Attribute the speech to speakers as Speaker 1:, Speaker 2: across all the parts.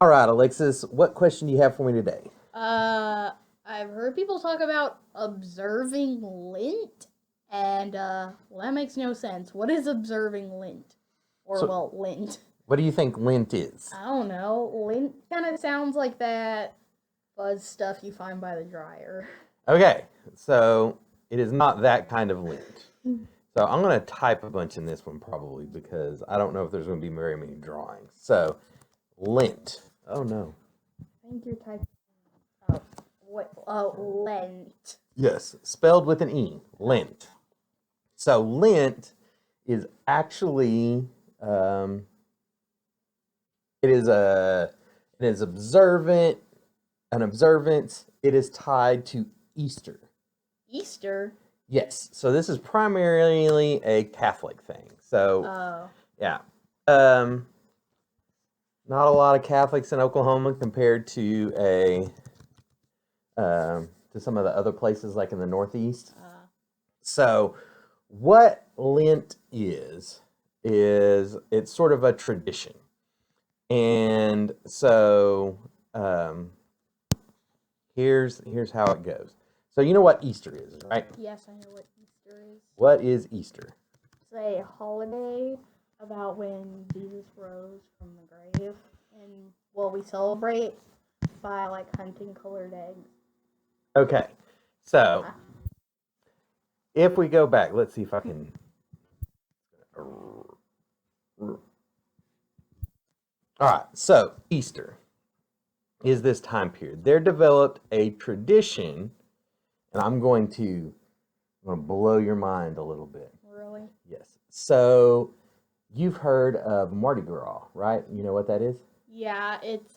Speaker 1: All right, Alexis, what question do you have for me today?
Speaker 2: Uh, I've heard people talk about observing Lent, and well, that makes no sense. What is observing Lent? Or,
Speaker 1: So,
Speaker 2: well, Lent.
Speaker 1: what do you think Lent is?
Speaker 2: I don't know. Lent kind of sounds like that fuzz stuff you find by the dryer.
Speaker 1: Okay, so it is not that kind of Lent. So I'm going to type a bunch in this one probably because I don't know if there's going to be very many drawings. So, Lent. Oh no.
Speaker 2: I think you're typing. Oh, what? Oh, Lent.
Speaker 1: Yes, spelled with an E. Lent. So, Lent is actually it is a it is observant an observance. It is tied to Easter.
Speaker 2: Easter.
Speaker 1: Yes. So this is primarily a Catholic thing. So
Speaker 2: Oh.
Speaker 1: yeah, um, not a lot of Catholics in Oklahoma compared to some of the other places like in the Northeast. So what Lent is it's sort of a tradition, and so here's how it goes. So you know what Easter is, right?
Speaker 2: Yes, I know what Easter is.
Speaker 1: What is Easter?
Speaker 2: It's a holiday about when Jesus rose from the grave, and well, we celebrate by like hunting colored eggs.
Speaker 1: Okay, so
Speaker 2: Uh,
Speaker 1: if we go back, let's see if I can. All right, so Easter is this time period. There developed a tradition, and I'm going to blow your mind a little bit.
Speaker 2: really?
Speaker 1: Yes. So you've heard of Mardi Gras, right? You know what that is?
Speaker 2: Yeah, it's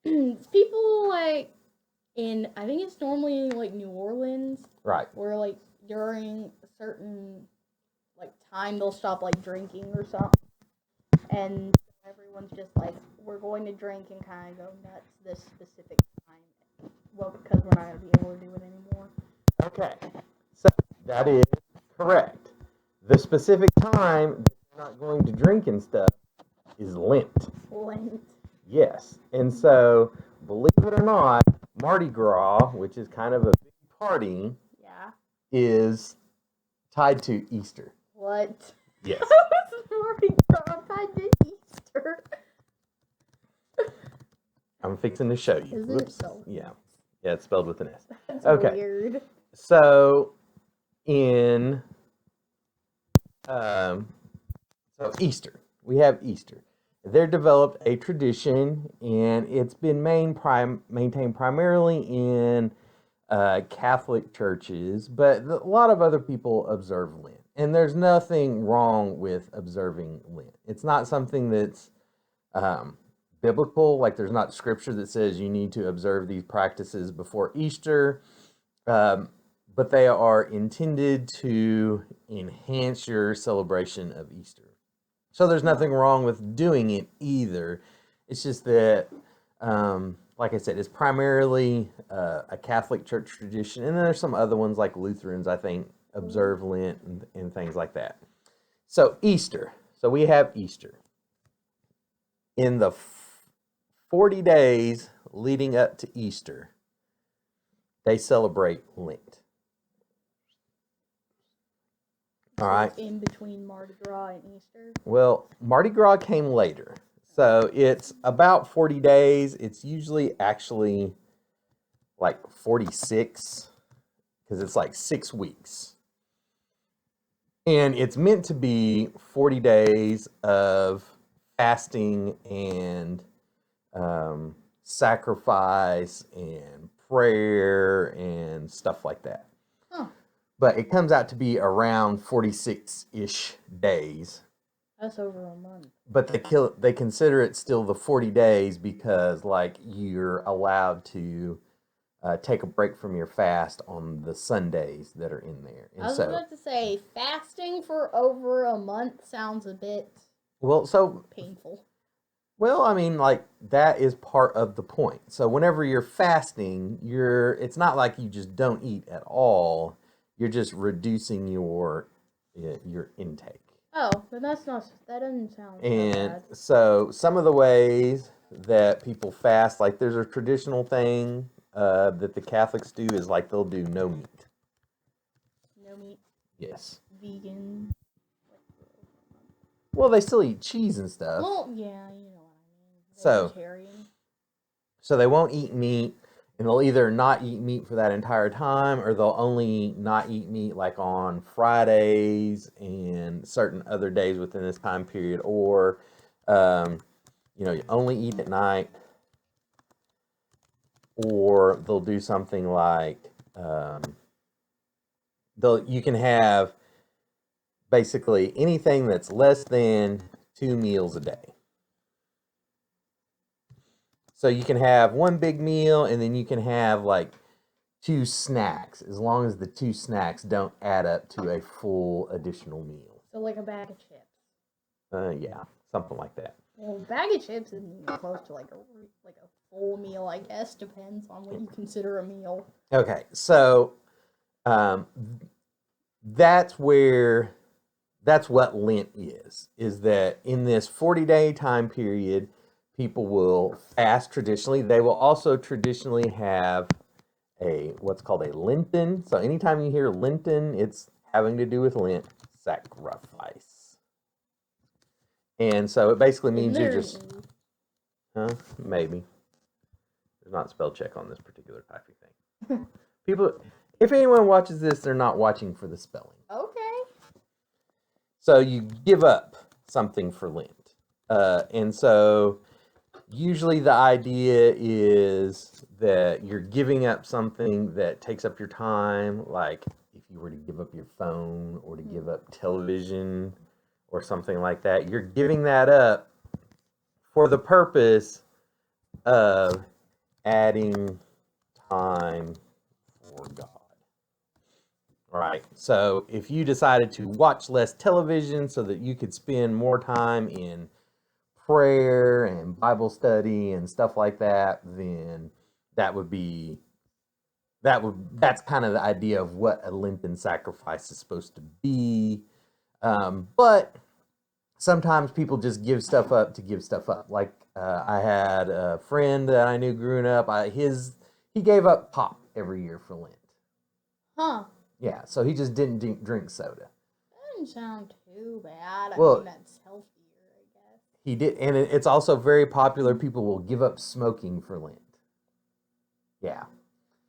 Speaker 2: it's people like in I think it's normally like New Orleans,
Speaker 1: Right.
Speaker 2: where like during a certain like time they'll stop like drinking or something, and everyone's just like we're going to drink and kind of go nuts this specific time. Well, because we're not gonna be able to do it anymore.
Speaker 1: Okay. So that is correct. The specific time that you're not going to drink and stuff is Lent.
Speaker 2: Lent.
Speaker 1: Yes. And so, believe it or not, Mardi Gras, which is kind of a big party,
Speaker 2: Yeah.
Speaker 1: is tied to Easter.
Speaker 2: What?
Speaker 1: Yes.
Speaker 2: Mardi Gras tied to Easter.
Speaker 1: I'm fixing to show you.
Speaker 2: Is
Speaker 1: Whoops.
Speaker 2: it so?
Speaker 1: Yeah. Yeah, it's spelled with an S.
Speaker 2: That's
Speaker 1: Okay.
Speaker 2: weird.
Speaker 1: So, in um, so Easter, we have Easter. There developed a tradition, and it's been maintained primarily in Catholic churches, but a lot of other people observe Lent. And there's nothing wrong with observing Lent. It's not something that's um, biblical, like there's not scripture that says you need to observe these practices before Easter, um, but they are intended to enhance your celebration of Easter. So there's nothing wrong with doing it either. It's just that, like I said, it's primarily a Catholic church tradition, and then there's some other ones like Lutherans, I think, observe Lent and things like that. So Easter. So we have Easter. In the 40 days leading up to Easter, they celebrate Lent. All right.
Speaker 2: In between Mardi Gras and Easter.
Speaker 1: Well, Mardi Gras came later. So it's about 40 days. It's usually actually like 46 because it's like 6 weeks. And it's meant to be 40 days of fasting and sacrifice and prayer and stuff like that.
Speaker 2: Huh.
Speaker 1: But it comes out to be around 46 ish days.
Speaker 2: That's over a month.
Speaker 1: But they consider it still the 40 days because like you're allowed to take a break from your fast on the Sundays that are in there.
Speaker 2: I
Speaker 1: And
Speaker 2: was
Speaker 1: so
Speaker 2: about to say fasting for over a month sounds a bit
Speaker 1: well so
Speaker 2: painful.
Speaker 1: well, I mean, like that is part of the point. So whenever you're fasting, it's not like you just don't eat at all. You're just reducing your intake.
Speaker 2: Oh, then that doesn't sound so
Speaker 1: And
Speaker 2: bad.
Speaker 1: so some of the ways that people fast. Like there's a traditional thing that the Catholics do is like they'll do no meat.
Speaker 2: No meat.
Speaker 1: Yes.
Speaker 2: Vegan.
Speaker 1: Well, they still eat cheese and stuff.
Speaker 2: Well, yeah, you know what I mean.
Speaker 1: So-
Speaker 2: Vegetarian.
Speaker 1: So they won't eat meat, and they'll either not eat meat for that entire time, or they'll only not eat meat like on Fridays and certain other days within this time period, or you only eat at night, or they'll do something like you can have basically anything that's less than 2 meals a day. So you can have one big meal, and then you can have like 2 snacks, as long as the 2 snacks don't add up to a full additional meal.
Speaker 2: So like a bag of chips.
Speaker 1: Yeah, something like that.
Speaker 2: Well, a bag of chips isn't even close to like a full meal, I guess. Depends on what you consider a meal.
Speaker 1: Okay, so that's what Lent is that in this 40-day time period, people will fast traditionally. They will also traditionally have what's called a Lenten. So anytime you hear Lenten, it's having to do with Lent, sacrifice. And so it basically means you're just, maybe. There's not spell check on this particular typing thing. People, if anyone watches this, they're not watching for the spelling.
Speaker 2: Okay.
Speaker 1: So you give up something for Lent. And so usually the idea is that you're giving up something that takes up your time, like if you were to give up your phone or to give up television or something like that. You're giving that up for the purpose of adding time for God. All right. So if you decided to watch less television so that you could spend more time in prayer and Bible study and stuff like that, then that's kind of the idea of what a Lenten sacrifice is supposed to be. But sometimes people just give stuff up to give stuff up. Like I had a friend that I knew growing up. He gave up pop every year for Lent.
Speaker 2: Huh.
Speaker 1: Yeah, so he just didn't drink soda.
Speaker 2: That doesn't sound too bad. I
Speaker 1: Well,
Speaker 2: mean, that's healthier, I guess.
Speaker 1: He did, and it's also very popular. People will give up smoking for Lent. Yeah.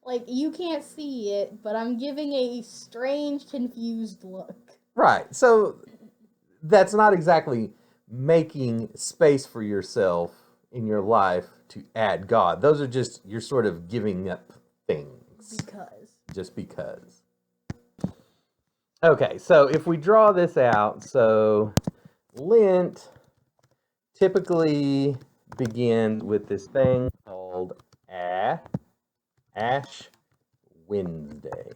Speaker 2: Like, you can't see it, but I'm giving a strange, confused look.
Speaker 1: Right. So that's not exactly making space for yourself in your life to add God. Those are just, you're sort of giving up things. Just because. Okay, so if we draw this out, so Lent typically begins with this thing called Ash Wednesday.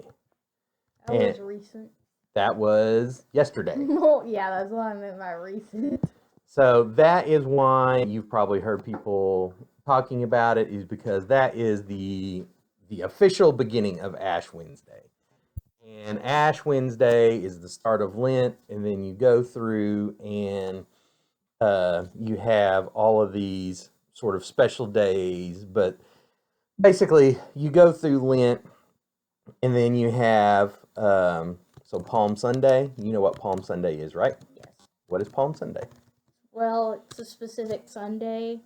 Speaker 2: That was recent.
Speaker 1: That was yesterday.
Speaker 2: Oh, yeah, that's what I meant by recent.
Speaker 1: So that is why you've probably heard people talking about it, is because that is the official beginning of Ash Wednesday. And Ash Wednesday is the start of Lent, and then you go through and you have all of these sort of special days. But basically, you go through Lent, and then you have so Palm Sunday. You know what Palm Sunday is, right?
Speaker 2: Yes.
Speaker 1: What is Palm Sunday?
Speaker 2: Well, it's a specific Sunday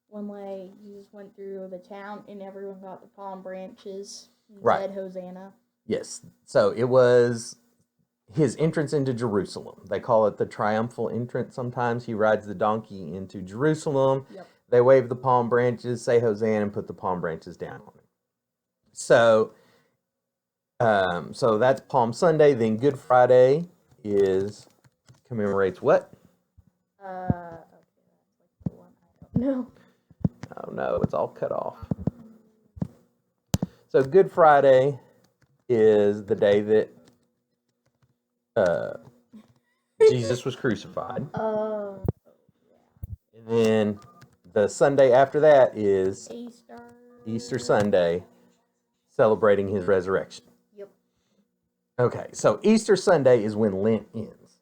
Speaker 2: when, like, you just went through the town and everyone got the palm branches and said Hosanna.
Speaker 1: Yes. So it was his entrance into Jerusalem. They call it the triumphal entrance sometimes. He rides the donkey into Jerusalem.
Speaker 2: Yep.
Speaker 1: They wave the palm branches, say Hosanna, and put the palm branches down on him. So, so that's Palm Sunday. Then Good Friday commemorates what?
Speaker 2: Okay, that's like the one I don't know.
Speaker 1: Oh no, it's all cut off. So Good Friday is the day that Jesus was crucified.
Speaker 2: Oh, yeah.
Speaker 1: And then the Sunday after that is
Speaker 2: Easter.
Speaker 1: Easter Sunday, celebrating his resurrection.
Speaker 2: Yep.
Speaker 1: Okay, so Easter Sunday is when Lent ends.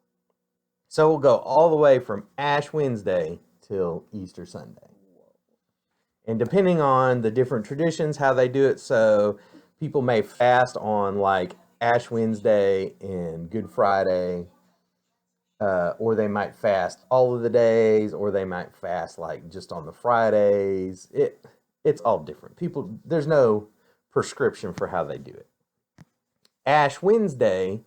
Speaker 1: So we'll go all the way from Ash Wednesday till Easter Sunday. And depending on the different traditions, how they do it, so people may fast on like Ash Wednesday and Good Friday, or they might fast all of the days, or they might fast like just on the Fridays. It's all different. People, there's no prescription for how they do it. Ash Wednesday,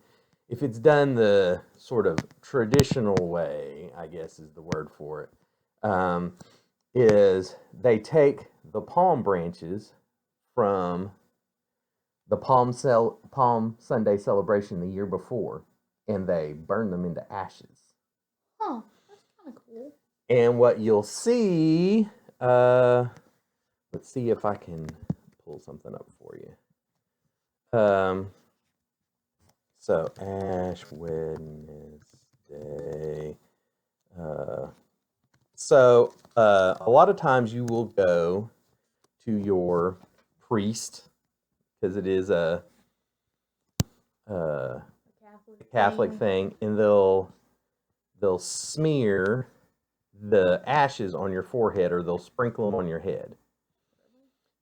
Speaker 1: if it's done the sort of traditional way, I guess is the word for it, is they take the palm branches from the Palm Sunday celebration the year before, and they burn them into ashes.
Speaker 2: Huh, that's kind of cool.
Speaker 1: And what you'll see, let's see if I can pull something up for you. So Ash Wednesday. A lot of times you will go to your priest because it is a Catholic thing, and they'll smear the ashes on your forehead, or they'll sprinkle them on your head.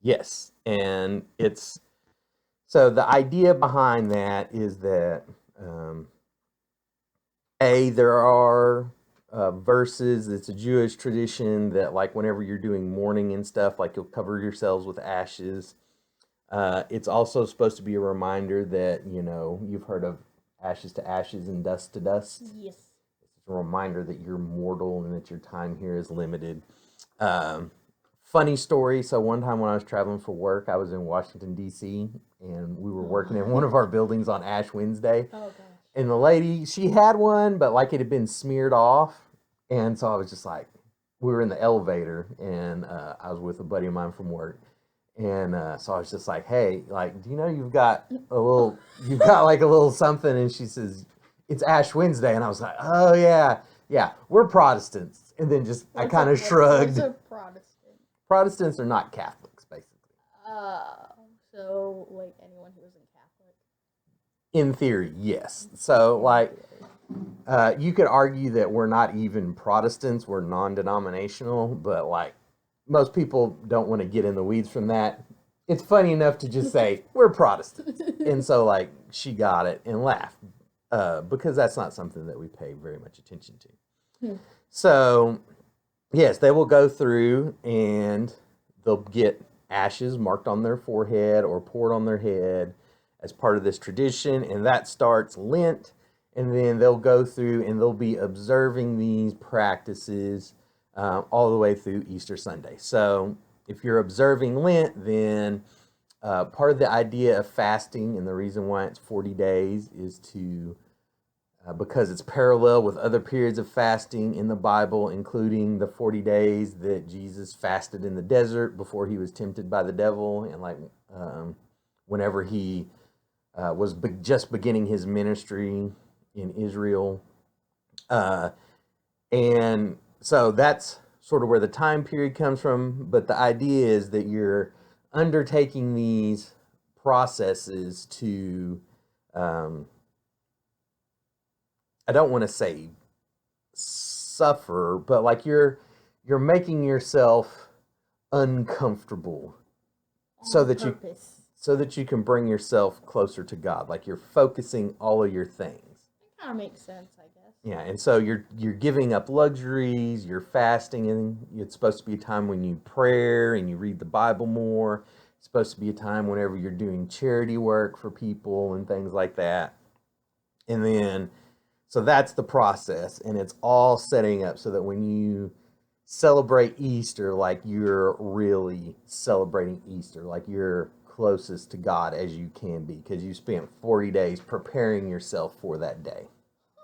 Speaker 1: Yes, and it's so the idea behind that is that there are verses. It's a Jewish tradition that, like, whenever you're doing mourning and stuff, like, you'll cover yourselves with ashes. It's also supposed to be a reminder that, you know, you've heard of ashes to ashes and dust to dust.
Speaker 2: Yes.
Speaker 1: It's a reminder that you're mortal and that your time here is limited. Funny story. So one time when I was traveling for work, I was in Washington, D.C., and we were working in one of our buildings on Ash Wednesday.
Speaker 2: Oh, gosh.
Speaker 1: And the lady, she had one, but like it had been smeared off. And so I was just like, we were in the elevator, and I was with a buddy of mine from work. And so I was just like, hey, like, do you know you've got like a little something? And she says, it's Ash Wednesday. And I was like, oh, yeah, we're Protestants. And then just, I kind of shrugged.
Speaker 2: What's a Protestant?
Speaker 1: Protestants are not Catholics, basically.
Speaker 2: So, like, anyone who isn't Catholic?
Speaker 1: In theory, yes. So, like, you could argue that we're not even Protestants, we're non-denominational, but, like, most people don't want to get in the weeds from that. It's funny enough to just say, we're Protestants. And so, like, she got it and laughed, because that's not something that we pay very much attention to. So, yes, they will go through and they'll get ashes marked on their forehead or poured on their head as part of this tradition, and that starts Lent. And then they'll go through and they'll be observing these practices all the way through Easter Sunday. So if you're observing Lent, then part of the idea of fasting and the reason why it's 40 days is to because it's parallel with other periods of fasting in the Bible, including the 40 days that Jesus fasted in the desert before he was tempted by the devil, and like whenever he was just beginning his ministry in Israel. And so that's sort of where the time period comes from, but the idea is that you're undertaking these processes to I don't want to say suffer, but like you're making yourself uncomfortable so that you can bring yourself closer to God. Like you're focusing all of your things.
Speaker 2: It kind of makes sense, I guess.
Speaker 1: Yeah, and so you're giving up luxuries, you're fasting, and it's supposed to be a time when you pray and you read the Bible more. It's supposed to be a time whenever you're doing charity work for people and things like that. And then so that's the process, and it's all setting up so that when you celebrate Easter, like you're really celebrating Easter, like you're closest to God as you can be, because you spent 40 days preparing yourself for that day.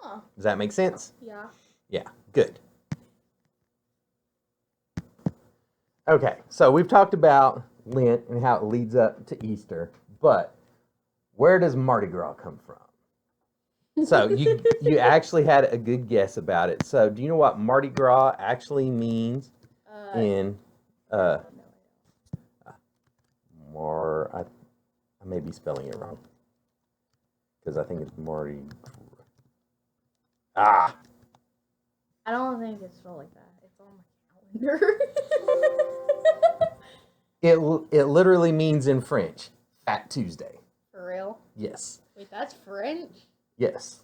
Speaker 2: Huh.
Speaker 1: Does that make sense?
Speaker 2: Yeah.
Speaker 1: Yeah, good. Okay, so we've talked about Lent and how it leads up to Easter, but where does Mardi Gras come from? So you actually had a good guess about it. So do you know what Mardi Gras actually means in I may be spelling it wrong because I think it's Mardi.
Speaker 2: I don't think it's spelled like that. It's on my calendar.
Speaker 1: It literally means in French, Fat Tuesday.
Speaker 2: For real?
Speaker 1: Yes.
Speaker 2: Wait, that's French?
Speaker 1: Yes.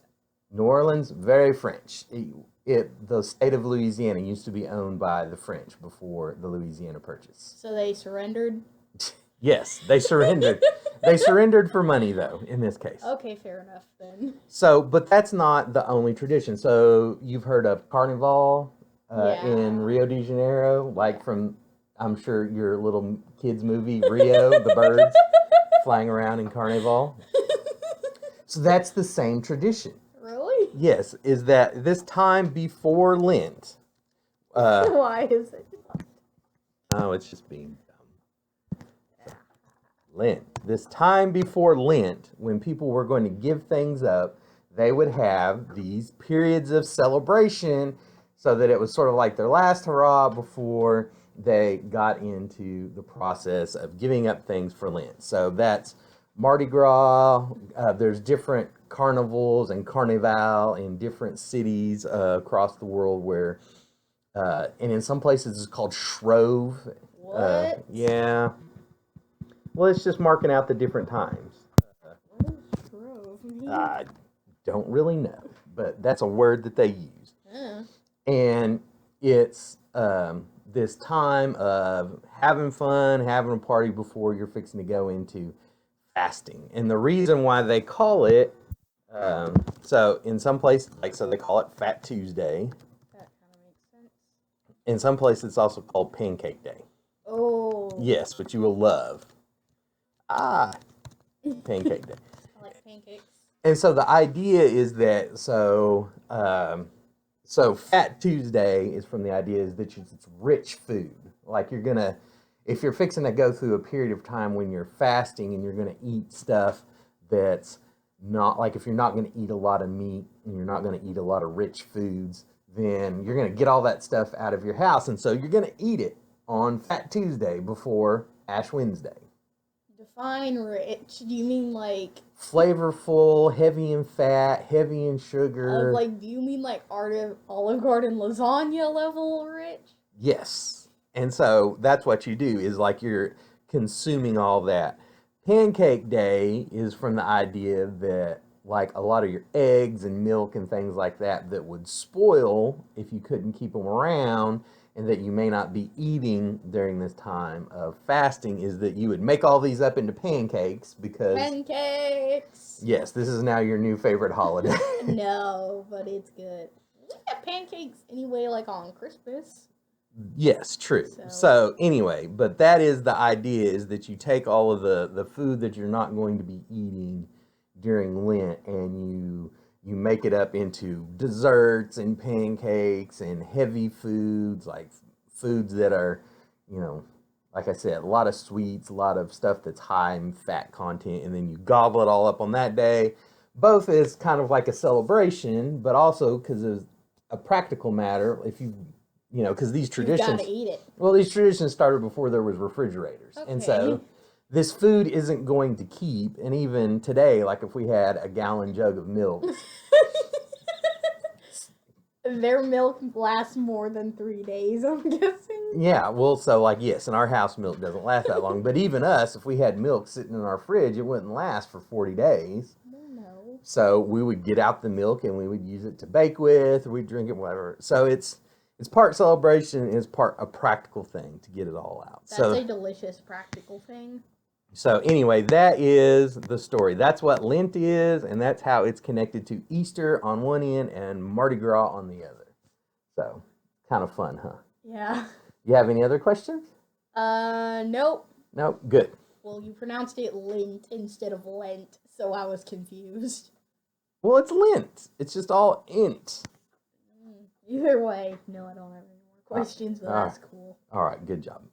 Speaker 1: New Orleans, very French. The state of Louisiana used to be owned by the French before the Louisiana Purchase.
Speaker 2: So they surrendered?
Speaker 1: Yes, they surrendered. They surrendered for money, though, in this case.
Speaker 2: Okay, fair enough then.
Speaker 1: So, but that's not the only tradition. So you've heard of Carnival in Rio de Janeiro, like from, I'm sure, your little kids' movie, Rio, the birds flying around in Carnival. So that's the same tradition.
Speaker 2: Really?
Speaker 1: Yes, is that this time before Lent.
Speaker 2: Why is it?
Speaker 1: Oh, it's just being dumb. Lent. This time before Lent, when people were going to give things up, they would have these periods of celebration so that it was sort of like their last hurrah before they got into the process of giving up things for Lent. So that's Mardi Gras. There's different carnivals and carnival in different cities across the world where, and in some places it's called Shrove.
Speaker 2: What?
Speaker 1: Yeah. Well, it's just marking out the different times.
Speaker 2: What is Shrove mean?
Speaker 1: I don't really know, but that's a word that they use. And it's this time of having fun, having a party before you're fixing to go into fasting. And the reason why they call it, so in some places, so they call it Fat Tuesday.
Speaker 2: That kind of makes sense.
Speaker 1: In some places, it's also called Pancake Day.
Speaker 2: Oh.
Speaker 1: Yes, which you will love. Pancake Day.
Speaker 2: I like pancakes.
Speaker 1: And so the idea is that, so Fat Tuesday is from the idea is that it's rich food. Like you're gonna, if you're fixing to go through a period of time when you're fasting and you're gonna eat stuff that's not, like if you're not gonna eat a lot of meat and you're not gonna eat a lot of rich foods, then you're gonna get all that stuff out of your house. And so you're gonna eat it on Fat Tuesday before Ash Wednesday.
Speaker 2: Define rich. Do you mean like
Speaker 1: Flavorful, heavy in fat, heavy in sugar.
Speaker 2: do you mean like Olive Garden lasagna level rich?
Speaker 1: Yes. And so that's what you do is like you're consuming all that. Pancake Day is from the idea that like a lot of your eggs and milk and things like that that would spoil if you couldn't keep them around and that you may not be eating during this time of fasting is that you would make all these up into pancakes because...
Speaker 2: Pancakes!
Speaker 1: Yes, this is now your new favorite holiday.
Speaker 2: No, but it's good. We have pancakes anyway, like on Christmas.
Speaker 1: Yes, true. So anyway, but that is the idea is that you take all of the food that you're not going to be eating during Lent and you make it up into desserts and pancakes and heavy foods, like foods that are, like I said, a lot of sweets, a lot of stuff that's high in fat content, and then you gobble it all up on that day, both as kind of like a celebration, but also because of a practical matter, if because these traditions...
Speaker 2: You gotta eat it.
Speaker 1: Well, these traditions started before there was refrigerators. Okay. And so this food isn't going to keep, and even today, like if we had a gallon jug of milk...
Speaker 2: Their milk lasts more than 3 days, I'm guessing.
Speaker 1: Yeah, well, so like, yes, and our house milk doesn't last that long. But even us, if we had milk sitting in our fridge, it wouldn't last for 40 days.
Speaker 2: No.
Speaker 1: So we would get out the milk and we would use it to bake with, or we'd drink it, whatever. So it's part celebration and it's part a practical thing to get it all out.
Speaker 2: That's a delicious practical thing.
Speaker 1: So anyway, that is the story. That's what Lent is, and that's how it's connected to Easter on one end and Mardi Gras on the other. So, kind of fun, huh?
Speaker 2: Yeah.
Speaker 1: You have any other questions?
Speaker 2: Nope.
Speaker 1: Nope, good.
Speaker 2: Well, you pronounced it Lent instead of Lent, so I was confused.
Speaker 1: Well, it's Lent. It's just all int.
Speaker 2: Either way, no, I don't have any more questions, but that's cool.
Speaker 1: All right, good job.